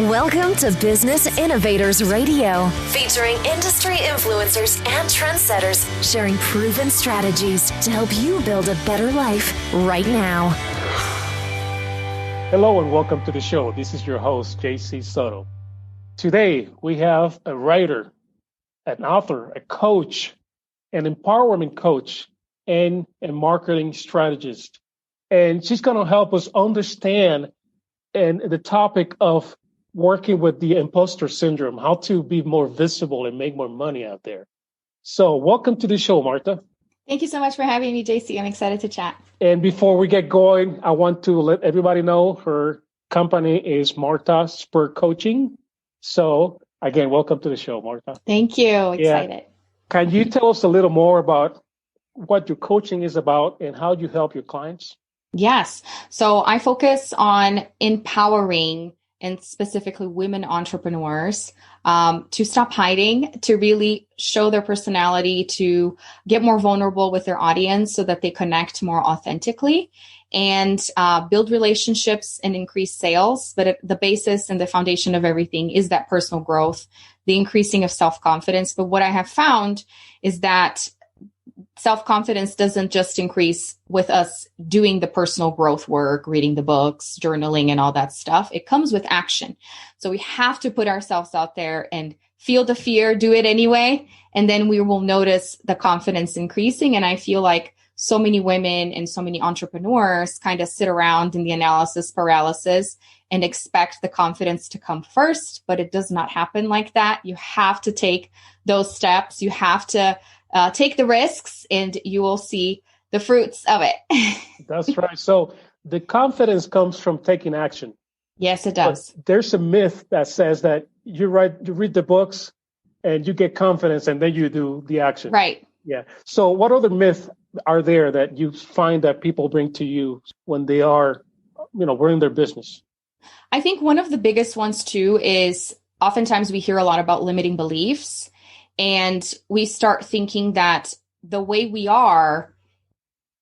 Welcome to Business Innovators Radio, featuring industry influencers and trendsetters sharing proven strategies to help you build a better life right now. Hello and welcome to the show. This is your host, JC Soto. Today, we have a writer, an author, a coach, an empowerment coach, and a marketing strategist. And she's going to help us understand and the topic of working with the impostor syndrome, how to be more visible and make more money out there. So welcome to the show, Marta. Thank you so much for having me, JC. I'm excited to chat. And before we get going, I want to let everybody know her company is Marta Spirk Coaching. So again, welcome to the show, Marta. Thank you. Excited. Yeah. Can you tell us a little more about what your coaching is about and how you help your clients? Yes. So I focus on empowering and specifically women entrepreneurs to stop hiding, to really show their personality, to get more vulnerable with their audience so that they connect more authentically and build relationships and increase sales. But the basis and the foundation of everything is that personal growth, the increasing of self-confidence. But what I have found is that self-confidence doesn't just increase with us doing the personal growth work, reading the books, journaling, and all that stuff. It comes with action. So we have to put ourselves out there and feel the fear, do it anyway. And then we will notice the confidence increasing. And I feel like so many women and so many entrepreneurs kind of sit around in the analysis paralysis and expect the confidence to come first, but it does not happen like that. You have to take those steps. You have to take the risks and you will see the fruits of it. That's right. So the confidence comes from taking action. Yes, it does. But there's a myth that says that you read the books and you get confidence and then you do the action. Right. Yeah. So what other myths are there that you find that people bring to you when they are, running their business? I think one of the biggest ones too is oftentimes we hear a lot about limiting beliefs. And we start thinking that the way we are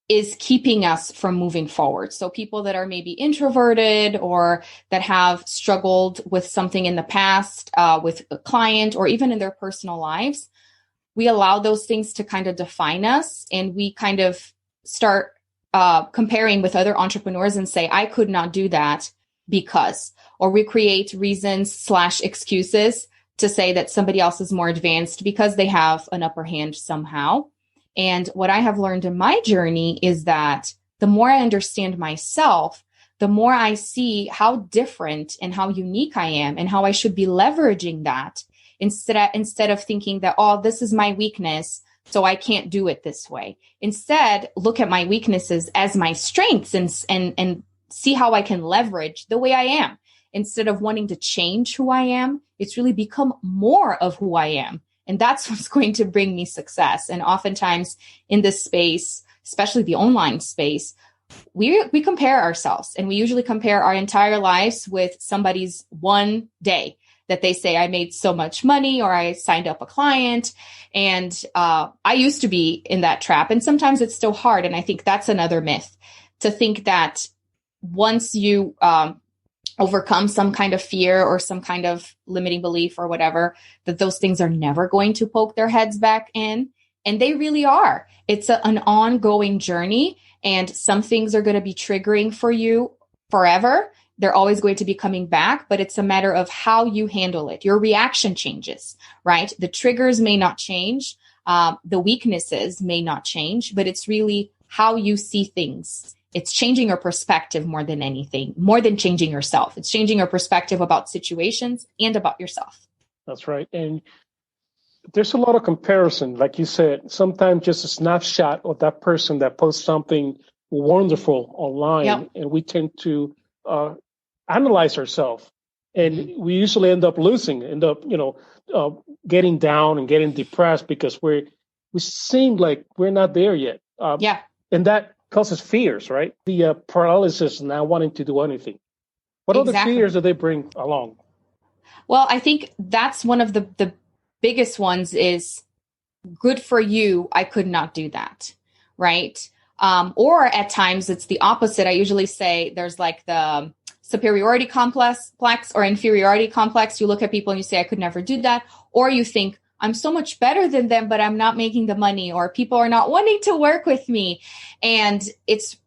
is keeping us from moving forward. So people that are maybe introverted or that have struggled with something in the past, with a client or even in their personal lives, we allow those things to kind of define us. And we kind of start comparing with other entrepreneurs and say, I could not do that because, or we create reasons/excuses to say that somebody else is more advanced because they have an upper hand somehow. And what I have learned in my journey is that the more I understand myself, the more I see how different and how unique I am and how I should be leveraging that instead of thinking that, oh, this is my weakness, so I can't do it this way. Instead, look at my weaknesses as my strengths and see how I can leverage the way I am. Instead of wanting to change who I am, it's really become more of who I am. And that's what's going to bring me success. And oftentimes in this space, especially the online space, we compare ourselves, and we usually compare our entire lives with somebody's one day that they say, I made so much money or I signed up a client. And I used to be in that trap. And sometimes it's still hard. And I think that's another myth, to think that once you overcome some kind of fear or some kind of limiting belief or whatever, that those things are never going to poke their heads back in. And they really are. It's an ongoing journey, and some things are going to be triggering for you forever. They're always going to be coming back, but it's a matter of how you handle it. Your reaction changes, right? The triggers may not change. The weaknesses may not change, but it's really how you see things. It's changing your perspective more than anything, more than changing yourself. It's changing your perspective about situations and about yourself. That's right. And there's a lot of comparison. Like you said, sometimes just a snapshot of that person that posts something wonderful online. Yep. And we tend to analyze ourselves. And we usually end up getting down and getting depressed because we seem like we're not there yet. And that causes fears, right? The paralysis, not wanting to do anything. What other fears do they bring along? Well, I think that's one of the biggest ones is, good for you, I could not do that, right? Or at times it's the opposite. I usually say there's like the superiority complex or inferiority complex. You look at people and you say, I could never do that. Or you think, I'm so much better than them, but I'm not making the money, or people are not wanting to work with me. And it's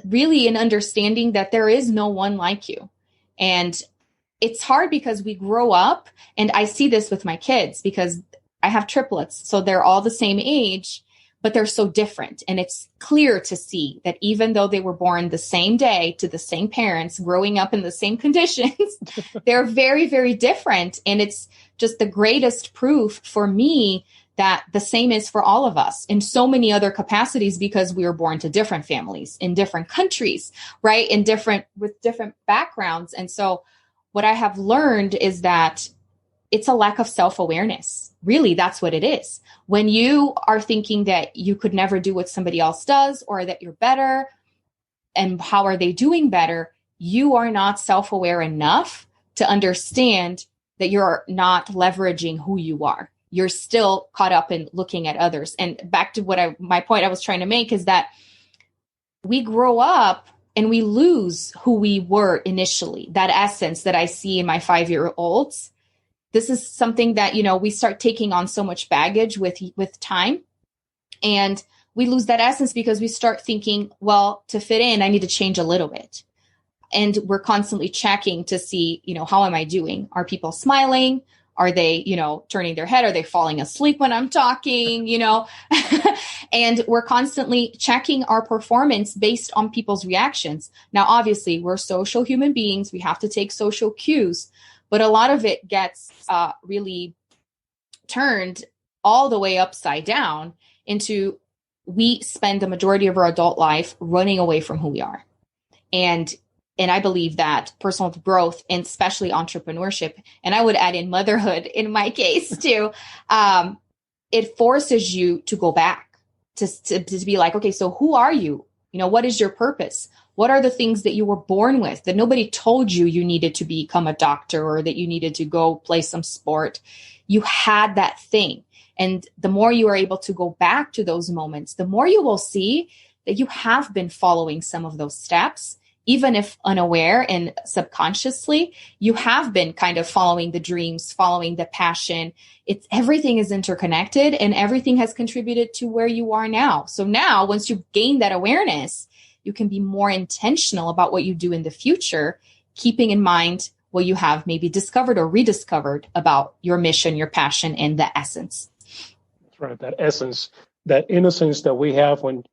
really an understanding that there is no one like you. And it's hard because we grow up, and I see this with my kids because I have triplets. So they're all the same age, but they're so different. And it's clear to see that even though they were born the same day to the same parents, growing up in the same conditions, they're very, very different. And it's just the greatest proof for me that the same is for all of us in so many other capacities, because we were born to different families in different countries, right? With different backgrounds. And so what I have learned is that it's a lack of self-awareness. Really, that's what it is. When you are thinking that you could never do what somebody else does, or that you're better, and how are they doing better, you are not self-aware enough to understand that you're not leveraging who you are. You're still caught up in looking at others. And back to my point I was trying to make is that we grow up and we lose who we were initially, that essence that I see in my 5-year-olds. This is something that, we start taking on so much baggage with time, and we lose that essence because we start thinking, well, to fit in, I need to change a little bit. And we're constantly checking to see, how am I doing? Are people smiling? Are they, turning their head? Are they falling asleep when I'm talking, And we're constantly checking our performance based on people's reactions. Now, obviously, we're social human beings. We have to take social cues. But a lot of it gets really turned all the way upside down into we spend the majority of our adult life running away from who we are. And I believe that personal growth, and especially entrepreneurship, and I would add in motherhood in my case too, it forces you to go back to be like, okay, so who are you? What is your purpose? What are the things that you were born with that nobody told you needed to become a doctor, or that you needed to go play some sport? You had that thing. And the more you are able to go back to those moments, the more you will see that you have been following some of those steps, even if unaware and subconsciously, you have been kind of following the dreams, following the passion. Everything is interconnected, and everything has contributed to where you are now. So now, once you gain that awareness, you can be more intentional about what you do in the future, keeping in mind what you have maybe discovered or rediscovered about your mission, your passion, and the essence. That's right. That essence, that innocence that we have when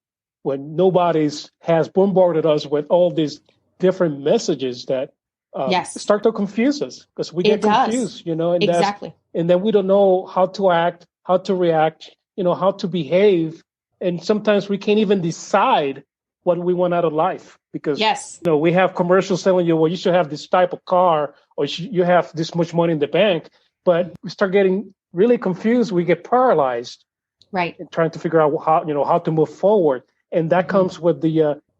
nobody's has bombarded us with all these different messages that start to confuse us, because we get confused, and exactly. And then we don't know how to act, how to react, how to behave. And sometimes we can't even decide what we want out of life, because we have commercials telling you, well, you should have this type of car, or you have this much money in the bank. But we start getting really confused. We get paralyzed, right? And trying to figure out how to move forward. And that comes with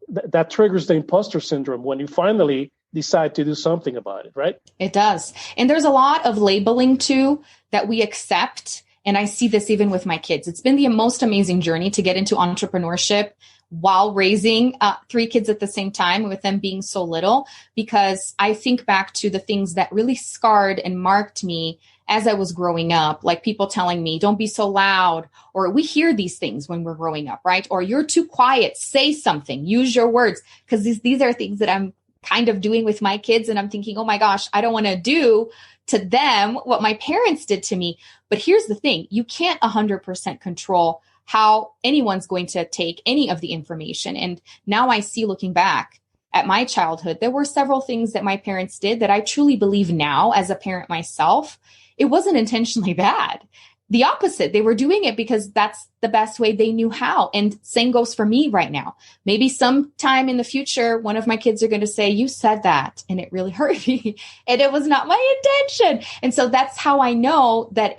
that triggers the imposter syndrome when you finally decide to do something about it, right? It does. And there's a lot of labeling too that we accept. And I see this even with my kids. It's been the most amazing journey to get into entrepreneurship while raising 3 kids at the same time, with them being so little, because I think back to the things that really scarred and marked me as I was growing up, like people telling me, don't be so loud, or we hear these things when we're growing up, right? Or you're too quiet, say something, use your words, because these are things that I'm kind of doing with my kids. And I'm thinking, oh my gosh, I don't want to do to them what my parents did to me. But here's the thing, you can't 100% control how anyone's going to take any of the information. And now I see, looking back at my childhood, there were several things that my parents did that I truly believe now as a parent myself, it wasn't intentionally bad. The opposite. They were doing it because that's the best way they knew how. And same goes for me right now. Maybe sometime in the future, one of my kids are going to say, you said that, and it really hurt me. And it was not my intention. And so that's how I know that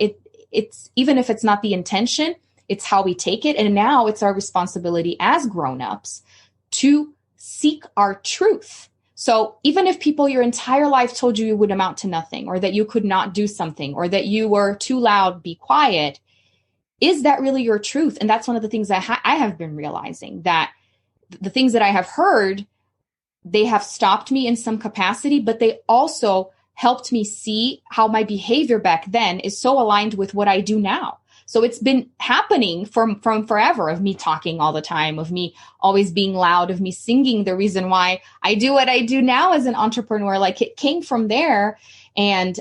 it's, even if it's not the intention, it's how we take it. And now it's our responsibility as grownups to seek our truth. So even if people your entire life told you would amount to nothing, or that you could not do something, or that you were too loud, be quiet, is that really your truth? And that's one of the things that I have been realizing, that the things that I have heard they have stopped me in some capacity, but they also helped me see how my behavior back then is so aligned with what I do now. So it's been happening from forever, of me talking all the time, of me always being loud, of me singing. The reason why I do what I do now as an entrepreneur, like, it came from there. And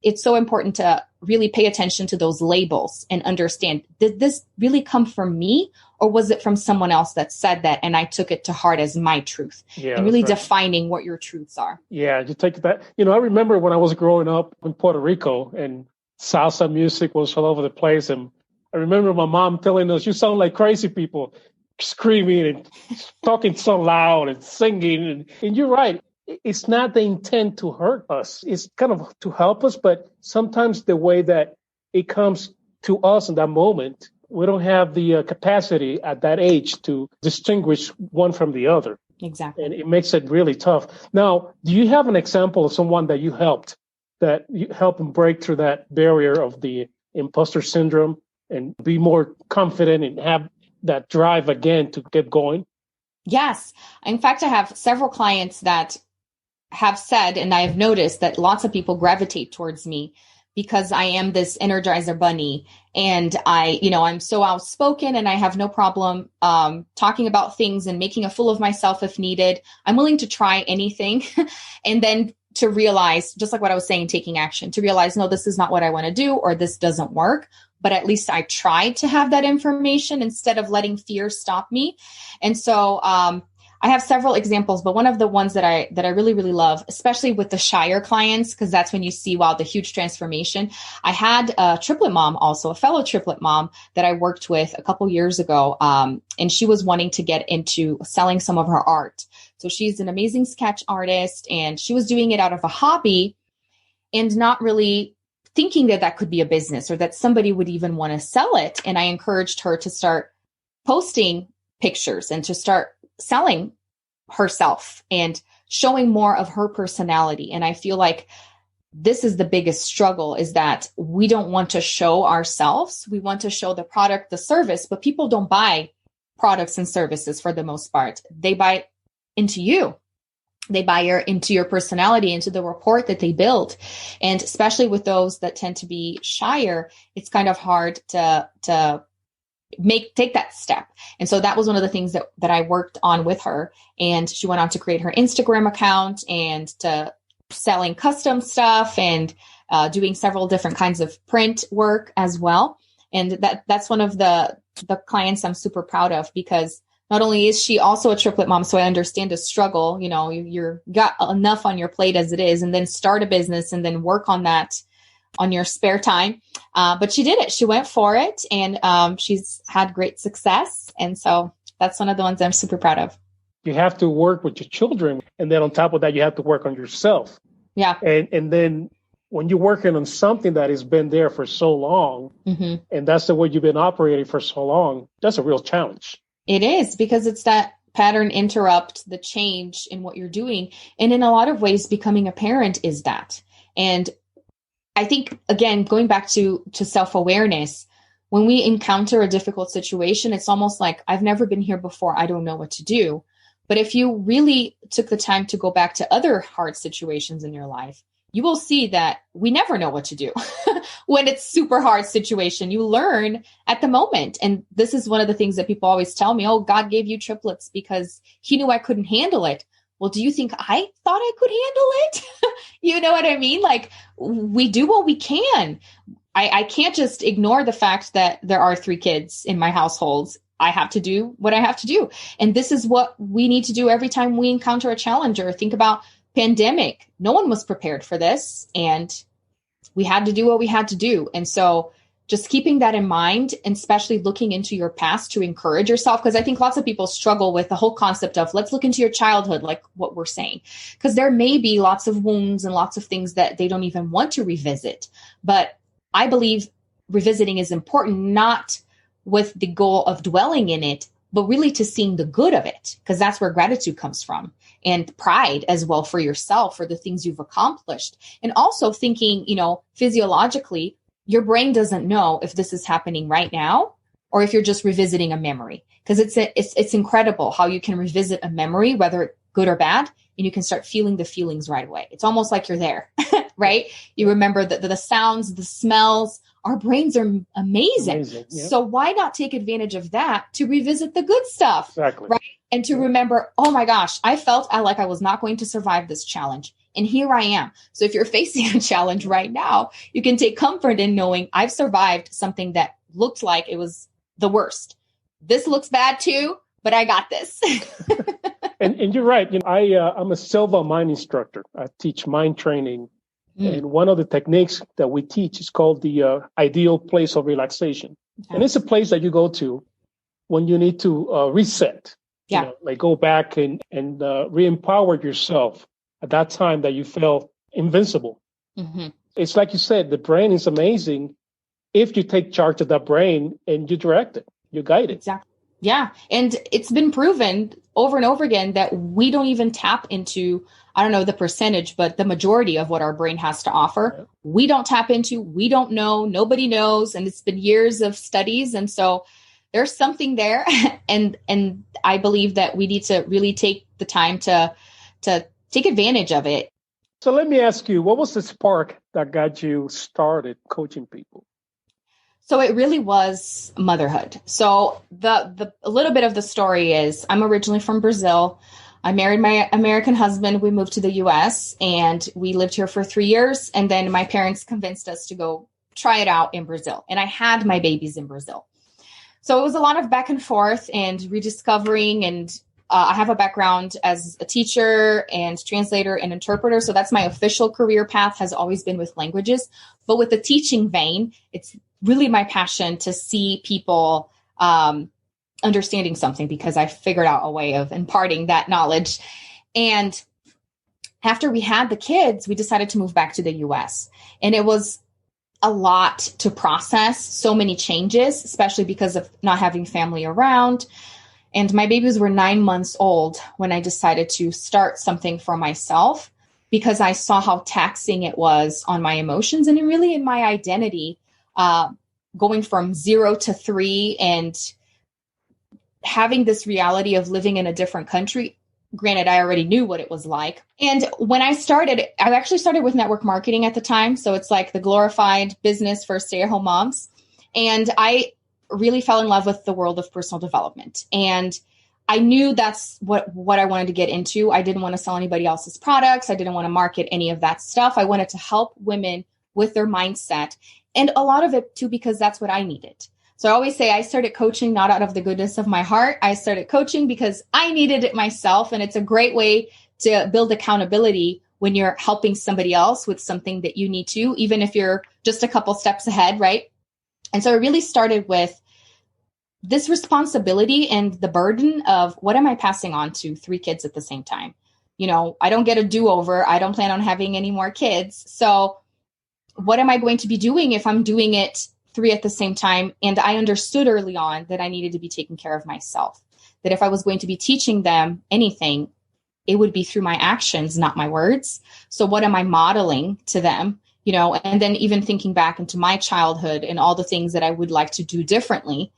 it's so important to really pay attention to those labels and understand, did this really come from me, or was it from someone else that said that and I took it to heart as my truth? Yeah, and really right. defining what your truths are. Yeah, you take that. I remember when I was growing up in Puerto Rico and salsa music was all over the place. And I remember my mom telling us, you sound like crazy people, screaming and talking so loud and singing. And you're right. It's not the intent to hurt us. It's kind of to help us. But sometimes the way that it comes to us in that moment, we don't have the capacity at that age to distinguish one from the other. Exactly. And it makes it really tough. Now, do you have an example of someone that you helped them break through that barrier of the imposter syndrome and be more confident and have that drive again to get going? Yes. In fact, I have several clients that have said, and I have noticed that lots of people gravitate towards me because I am this Energizer bunny, and I'm so outspoken, and I have no problem talking about things and making a fool of myself if needed. I'm willing to try anything. And then to realize, just like what I was saying, taking action, to realize, no, this is not what I want to do, or this doesn't work. But at least I tried to have that information instead of letting fear stop me. And so I have several examples, but one of the ones that I really, really love, especially with the shyer clients, because that's when you see, wow, the huge transformation. I had a triplet mom, also a fellow triplet mom that I worked with a couple years ago. And she was wanting to get into selling some of her art. So she's an amazing sketch artist, and she was doing it out of a hobby and not really thinking that that could be a business or that somebody would even want to sell it. And I encouraged her to start posting pictures and to start selling herself and showing more of her personality. And I feel like this is the biggest struggle, is that we don't want to show ourselves. We want to show the product, the service, but people don't buy products and services for the most part. They buy into you. They buy into your personality, into the rapport that they build. And especially with those that tend to be shyer, it's kind of hard to take that step. And so that was one of the things that I worked on with her. And she went on to create her Instagram account and to selling custom stuff and doing several different kinds of print work as well. And that's one of the clients I'm super proud of, because not only is she also a triplet mom, so I understand the struggle. You're got enough on your plate as it is, and then start a business and then work on that on your spare time. But she did it. She went for it, and she's had great success. And so that's one of the ones I'm super proud of. You have to work with your children. And then on top of that, you have to work on yourself. Yeah. And then when you're working on something that has been there for so long, mm-hmm. and that's the way you've been operating for so long, that's a real challenge. It is, because it's that pattern interrupt, the change in what you're doing. And in a lot of ways, becoming a parent is that. And I think, again, going back to self-awareness, when we encounter a difficult situation, it's almost like, I've never been here before. I don't know what to do. But if you really took the time to go back to other hard situations in your life, you will see that we never know what to do. When it's super hard situation, you learn at the moment. And this is one of the things that people always tell me, oh, God gave you triplets because he knew I couldn't handle it. Well, do you think I thought I could handle it? You know what I mean? Like, we do what we can. I can't just ignore the fact that there are 3 kids in my household. I have to do what I have to do. And this is what we need to do every time we encounter a challenge. Or think about pandemic. No one was prepared for this, and we had to do what we had to do. And so just keeping that in mind, and especially looking into your past to encourage yourself, because I think lots of people struggle with the whole concept of, let's look into your childhood, like what we're saying, because there may be lots of wounds and lots of things that they don't even want to revisit. But I believe revisiting is important, not with the goal of dwelling in it, but really to seeing the good of it, because that's where gratitude comes from, and pride as well for yourself, for the things you've accomplished. And also thinking, physiologically, your brain doesn't know if this is happening right now or if you're just revisiting a memory, because it's incredible how you can revisit a memory, whether it good or bad, and you can start feeling the feelings right away. It's almost like you're there, right? You remember the sounds, the smells. Our brains are amazing. Yeah. So why not take advantage of that to revisit the good stuff? Exactly. Right? And to remember, oh my gosh, I felt like I was not going to survive this challenge. And here I am. So if you're facing a challenge right now, you can take comfort in knowing I've survived something that looked like it was the worst. This looks bad too, but I got this. And you're right. I'm a Silva mind instructor. I teach mind training. And one of the techniques that we teach is called the ideal place of relaxation. Okay. And it's a place that you go to when you need to reset. Yeah. Like go back and re-empower yourself at that time that you felt invincible. Mm-hmm. It's like you said, the brain is amazing if you take charge of that brain and you direct it, you guide it. Exactly. Yeah. And it's been proven over and over again that we don't even tap into, I don't know the percentage, but the majority of what our brain has to offer. Yeah. We don't tap into, we don't know, nobody knows. And it's been years of studies. And so there's something there. And I believe that we need to really take the time to take advantage of it. So let me ask you, what was the spark that got you started coaching people? So it really was motherhood. So the a little bit of the story is I'm originally from Brazil. I married my American husband. We moved to the US and we lived here for 3 years. And then my parents convinced us to go try it out in Brazil. And I had my babies in Brazil. So it was a lot of back and forth and rediscovering. And I have a background as a teacher and translator and interpreter. So that's my official career path, has always been with languages. But with the teaching vein, it's really my passion to see people understanding something, because I figured out a way of imparting that knowledge. And after we had the kids, we decided to move back to the US. And it was a lot to process, so many changes, especially because of not having family around. And my babies were 9 months old when I decided to start something for myself, because I saw how taxing it was on my emotions and really in my identity, going from 0 to 3 and having this reality of living in a different country. Granted, I already knew what it was like. And when I actually started with network marketing at the time. So it's like the glorified business for stay-at-home moms. And I really fell in love with the world of personal development. And I knew that's what I wanted to get into. I didn't want to sell anybody else's products. I didn't want to market any of that stuff. I wanted to help women with their mindset. And a lot of it too, because that's what I needed. So I always say I started coaching not out of the goodness of my heart. I started coaching because I needed it myself. And it's a great way to build accountability when you're helping somebody else with something that you need to, even if you're just a couple steps ahead, right? And so I really started with this responsibility and the burden of what am I passing on to 3 kids at the same time? I don't get a do-over. I don't plan on having any more kids. So what am I going to be doing if I'm doing it 3 at the same time? And I understood early on that I needed to be taking care of myself, that if I was going to be teaching them anything, it would be through my actions, not my words. So what am I modeling to them? And then even thinking back into my childhood and all the things that I would like to do differently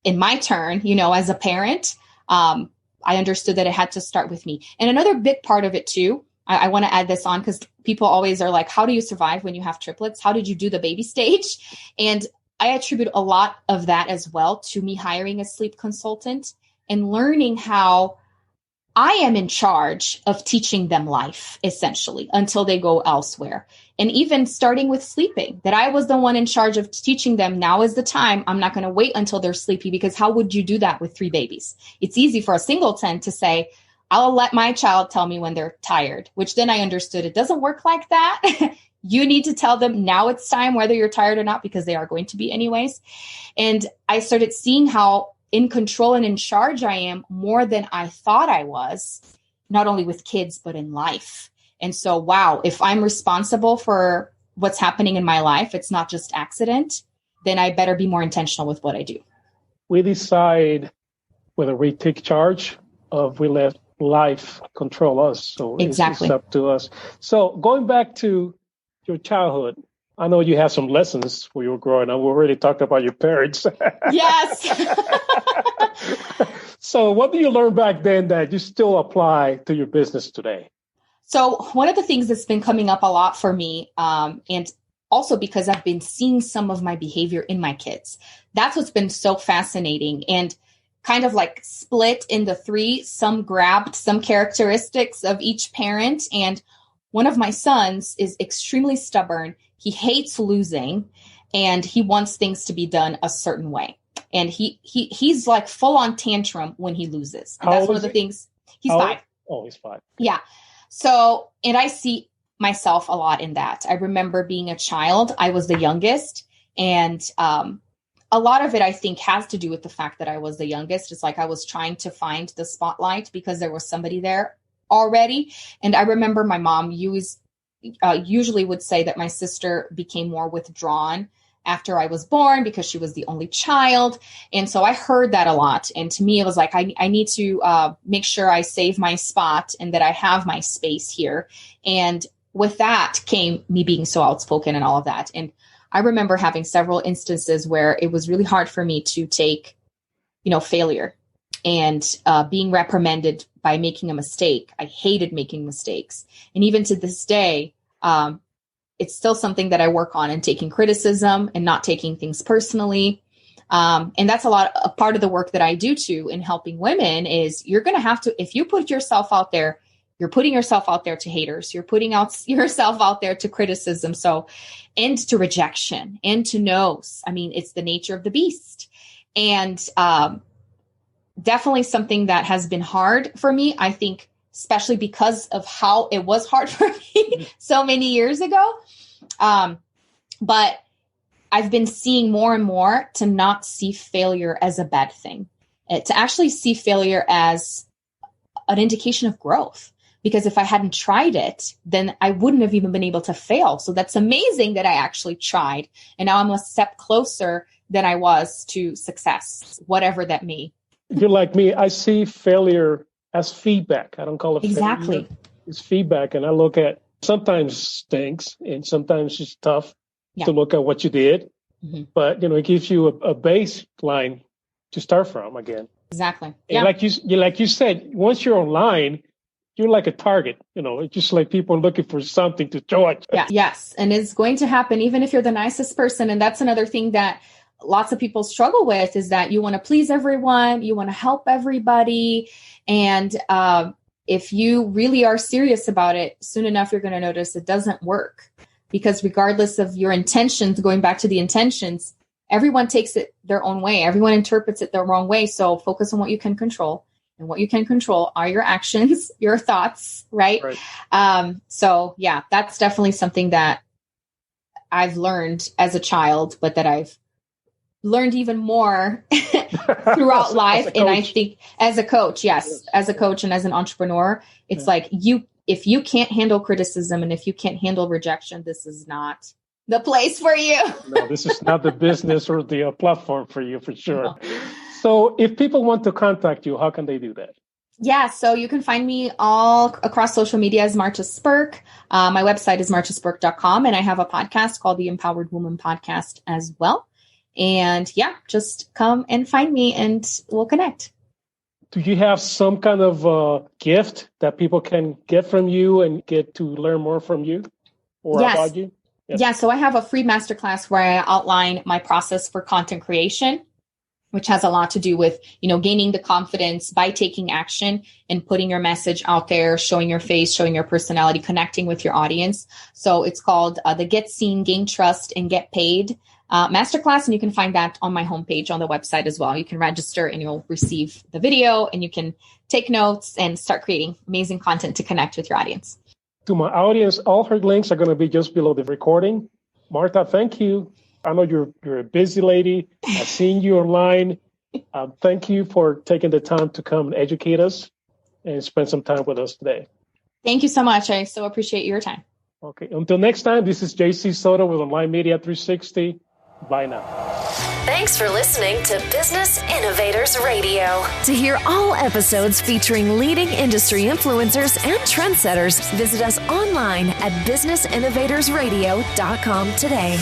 in my turn, as a parent, I understood that it had to start with me. And another big part of it too, I want to add this on because people always are like, how do you survive when you have triplets? How did you do the baby stage? And I attribute a lot of that as well to me hiring a sleep consultant and learning how I am in charge of teaching them life, essentially, until they go elsewhere. And even starting with sleeping, that I was the one in charge of teaching them, now is the time. I'm not going to wait until they're sleepy, because how would you do that with 3 babies? It's easy for a singleton to say, I'll let my child tell me when they're tired, which then I understood it doesn't work like that. You need to tell them now it's time, whether you're tired or not, because they are going to be anyways. And I started seeing how in control and in charge I am more than I thought I was, not only with kids, but in life. And so, wow, if I'm responsible for what's happening in my life, it's not just accident, then I better be more intentional with what I do. We decide whether we take charge or we let life control us. So exactly. It's up to us. So going back to your childhood, I know you have some lessons when you were growing up. We already talked about your parents. Yes. So what did you learn back then that you still apply to your business today? So one of the things that's been coming up a lot for me, and also because I've been seeing some of my behavior in my kids, that's what's been so fascinating and kind of like split into three. Some grabbed some characteristics of each parent. And one of my sons is extremely stubborn. He hates losing and he wants things to be done a certain way. And he's like full on tantrum when he loses. And that's one of the things. He's 5. Oh, he's 5. Yeah. So, and I see myself a lot in that. I remember being a child, I was the youngest. And a lot of it, I think, has to do with the fact that I was the youngest. It's like I was trying to find the spotlight because there was somebody there already. And I remember my mom usually would say that my sister became more withdrawn after I was born because she was the only child. And so I heard that a lot. And to me, it was like, I need to make sure I save my spot and that I have my space here. And with that came me being so outspoken and all of that. And I remember having several instances where it was really hard for me to take, failure and being reprimanded by making a mistake. I hated making mistakes. And even to this day, it's still something that I work on, and taking criticism and not taking things personally. And that's a part of the work that I do too in helping women is you're going to have to, if you put yourself out there, you're putting yourself out there to haters, you're putting yourself out there to criticism. So, and to rejection and to no's. I mean, it's the nature of the beast. And definitely something that has been hard for me, I think, especially because of how it was hard for me so many years ago. But I've been seeing more and more to not see failure as a bad thing, to actually see failure as an indication of growth. Because if I hadn't tried it, then I wouldn't have even been able to fail. So that's amazing that I actually tried. And now I'm a step closer than I was to success, whatever that may. You're like me. I see failure as feedback. I don't call it exactly. failure. It's feedback. And I look at sometimes stinks and sometimes it's tough to look at what you did. Mm-hmm. But, it gives you a baseline to start from again. Exactly. And like you said, once you're online, you're like a target, it's just like people are looking for something to throw at you. Yeah. Yes. And it's going to happen even if you're the nicest person. And that's another thing that lots of people struggle with is that you want to please everyone. You want to help everybody. And if you really are serious about it, soon enough, you're going to notice it doesn't work because regardless of your intentions, going back to the intentions, everyone takes it their own way. Everyone interprets it their wrong way. So focus on what you can control. And what you can control are your actions, your thoughts, right? So yeah, that's definitely something that I've learned as a child, but that I've learned even more throughout life. And I think as a coach, yes, as a coach and as an entrepreneur, it's like if you can't handle criticism and if you can't handle rejection, this is not the place for you. No, this is not the business or the platform for you for sure. No. So if people want to contact you, how can they do that? Yeah, so you can find me all across social media as Marta Spirk. My website is martaspirk.com, and I have a podcast called the Empowered Woman Podcast as well. And yeah, just come and find me and we'll connect. Do you have some kind of gift that people can get from you and get to learn more from you or about you? Yes. Yeah, so I have a free masterclass where I outline my process for content creation, which has a lot to do with, gaining the confidence by taking action and putting your message out there, showing your face, showing your personality, connecting with your audience. So it's called the Get Seen, Gain Trust, and Get Paid Masterclass. And you can find that on my homepage on the website as well. You can register and you'll receive the video and you can take notes and start creating amazing content to connect with your audience. To my audience, all her links are going to be just below the recording. Marta, thank you. I know you're a busy lady. I've seen you online. Thank you for taking the time to come and educate us and spend some time with us today. Thank you so much. I so appreciate your time. Okay. Until next time, this is JC Soto with Online Media 360. Bye now. Thanks for listening to Business Innovators Radio. To hear all episodes featuring leading industry influencers and trendsetters, visit us online at businessinnovatorsradio.com today.